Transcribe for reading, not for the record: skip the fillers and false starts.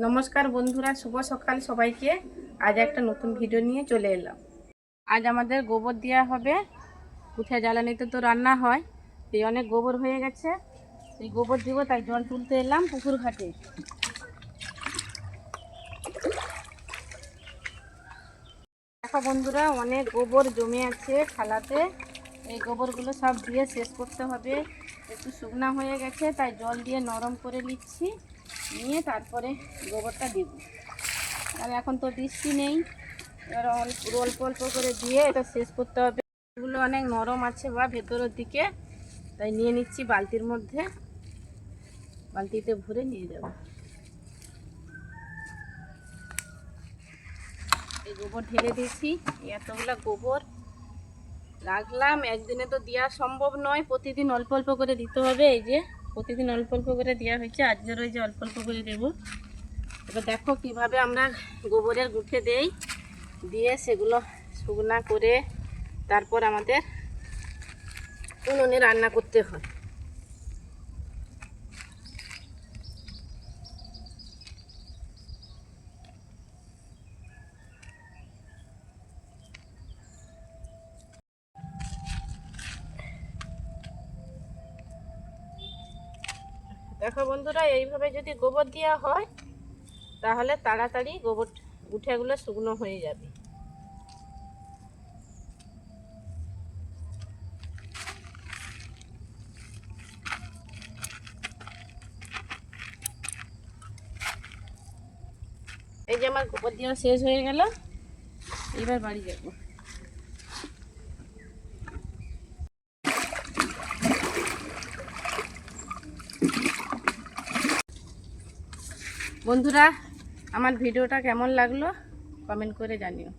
নমস্কার বন্ধুরা, শুভ সকাল সবাইকে। আজ একটা নতুন ভিডিও নিয়ে চলে এলাম। আজ আমাদের গোবর দেওয়া হবে। উঠে জ্বালানিতে তো রান্না হয়, এই অনেক গোবর হয়ে গেছে, এই গোবর দিব, তাই জল তুলতে এলাম পুকুর ঘাটে। দেখো বন্ধুরা, অনেক গোবর জমে আছে খালাতে। এই গোবরগুলো সব দিয়ে শেষ করতে হবে। একটু শুকনা হয়ে গেছে, তাই জল দিয়ে নরম করে নিচ্ছি, নিয়ে তারপরে গোবরটা দিব। আর এখন তো বৃষ্টি নেই, এবার অল্প অল্প করে দিয়ে এটা শেষ করতে হবে। এগুলো অনেক নরম আছে বা ভেতরের দিকে, তাই নিয়ে নিচ্ছি বালতির মধ্যে, বালতিতে ভরে নিয়ে যাব। এই গোবর ঢেলে দিয়েছি, এতগুলো গোবর রাখলাম। একদিনে তো দেওয়া সম্ভব নয়, প্রতিদিন অল্প অল্প করে দিতে হবে। এই যে প্রতিদিন অল্প অল্প করে দেওয়া হয়েছে, আজকের ওই যে অল্প অল্প করে দেবো। এবার দেখো কিভাবে আমরা গোবরের গুঁঠে দেই, দিয়ে সেগুলো শুকনা করে তারপর আমাদের উনুনে রান্না করতে হয়। দেখো বন্ধুরা, এইভাবে যদি গোবর দেওয়া হয় তাহলে তাড়াতাড়ি গোবর গুঁঠেগুলো শুকনো হয়ে যাবে। এই যে আমার গোবর দেওয়া শেষ হয়ে গেল, এবার বাড়ি যাব। বন্ধুরা, আমার ভিডিওটা কেমন লাগলো কমেন্ট করে জানিও।